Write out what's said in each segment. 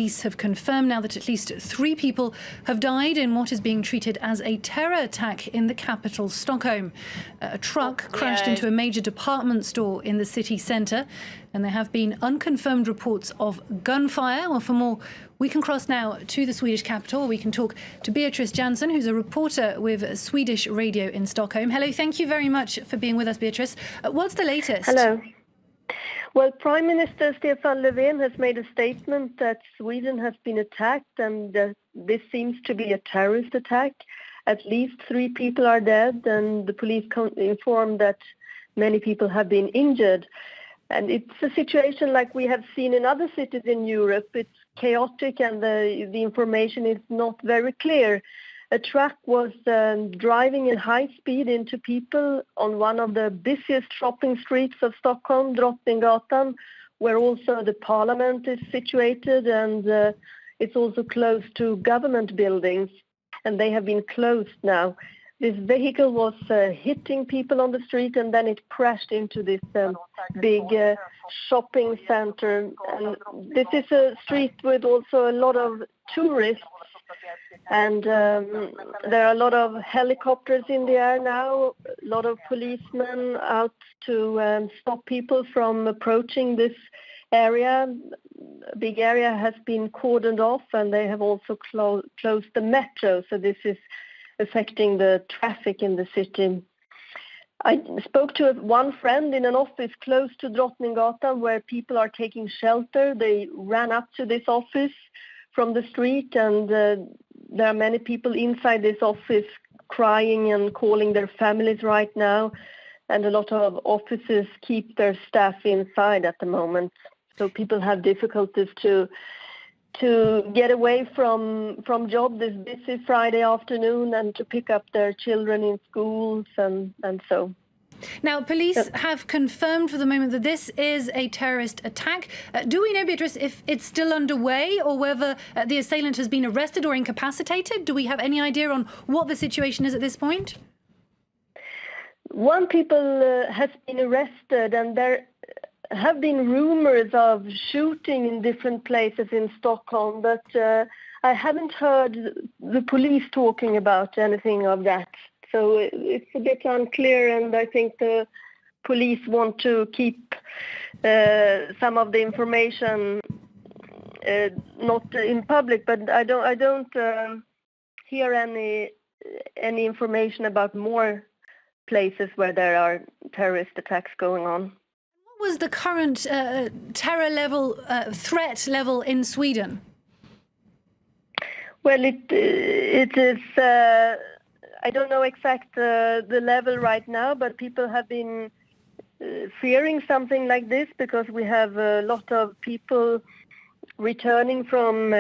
police have confirmed now that at least 3 people have died in what is being treated as a terror attack in the capital, Stockholm. A truck crashed into a major department store in the city centre, and there have been unconfirmed reports of gunfire. Well, for more, we can cross now to the Swedish capital. We can talk to Beatrice Jansson, who's a reporter with Swedish radio in Stockholm. Hello, thank you very much for being with us, Beatrice. What's the latest? Hello. Well, Prime Minister Stefan Löfven has made a statement that Sweden has been attacked and this seems to be a terrorist attack. At least 3 people are dead, and the police informed that many people have been injured. And it's a situation like we have seen in other cities in Europe. It's chaotic and the information is not very clear. A truck was driving in high speed into people on one of the busiest shopping streets of Stockholm, Drottninggatan, where also the parliament is situated, and it's also close to government buildings, and they have been closed now. This vehicle was hitting people on the street, and then it crashed into this big shopping center. And this is a street with also a lot of tourists, and there are a lot of helicopters in the air now, a lot of policemen out to stop people from approaching this area. A big area has been cordoned off, and they have also closed the metro, so this is affecting the traffic in the city. I spoke to one friend in an office close to Drottninggatan where people are taking shelter. They ran up to this office from the street, and there are many people inside this office crying and calling their families right now, and a lot of offices keep their staff inside at the moment. So people have difficulties to get away from job this busy Friday afternoon and to pick up their children in schools and so. Now, police have confirmed for the moment that this is a terrorist attack. Do we know, Beatrice, if it's still underway or whether the assailant has been arrested or incapacitated? Do we have any idea on what the situation is at this point? One people has been arrested, and there have been rumors of shooting in different places in Stockholm, but I haven't heard the police talking about anything of that. So it's a bit unclear, and I think the police want to keep some of the information not in public. But I don't hear any information about more places where there are terrorist attacks going on. What was the current terror level, threat level in Sweden? Well, it is. I don't know exact the level right now, but people have been fearing something like this because we have a lot of people returning from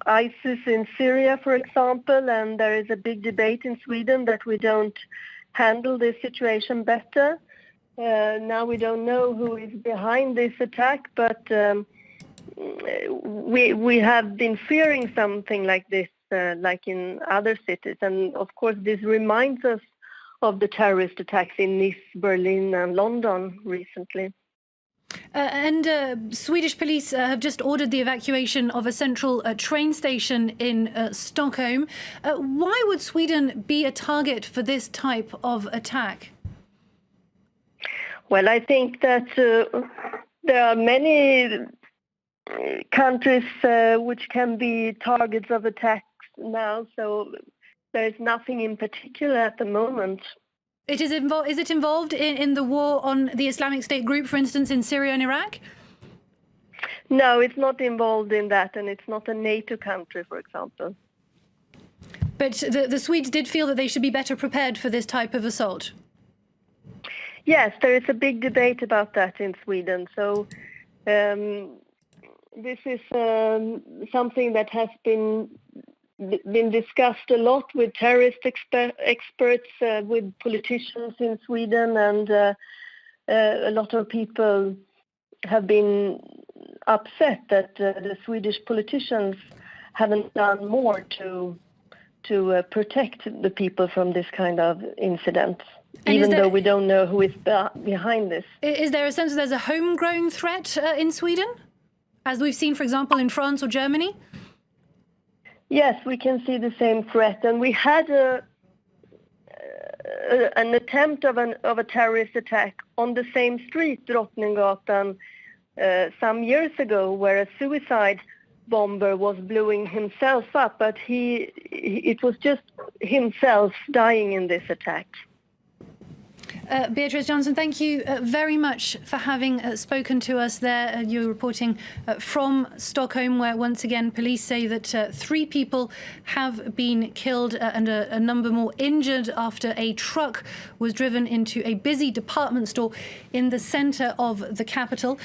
ISIS in Syria, for example, and there is a big debate in Sweden that we don't handle this situation better. Now we don't know who is behind this attack, but we have been fearing something like this, like in other cities. And of course, this reminds us of the terrorist attacks in Nice, Berlin, and London recently. Swedish police have just ordered the evacuation of a central train station in Stockholm. Why would Sweden be a target for this type of attack? Well, I think that there are many countries which can be targets of attacks now, so there is nothing in particular at the moment. Is it involved in the war on the Islamic State group, for instance, in Syria and Iraq? No, it's not involved in that, and it's not a NATO country, for example. But the Swedes did feel that they should be better prepared for this type of assault? Yes, there is a big debate about that in Sweden. So this is something that has been discussed a lot with terrorist experts, with politicians in Sweden, and a lot of people have been upset that the Swedish politicians haven't done more to protect the people from this kind of incidents, even though we don't know who is behind this. Is there a sense that there's a homegrown threat in Sweden? as we've seen, for example, in France or Germany? Yes, we can see the same threat, and we had an attempt of a terrorist attack on the same street, Drottninggatan, some years ago, where a suicide bomber was blowing himself up, but it was just himself dying in this attack. Beatrice Johnson, thank you very much for having spoken to us there. You're reporting from Stockholm, where once again police say that 3 people have been killed and a number more injured after a truck was driven into a busy department store in the centre of the capital.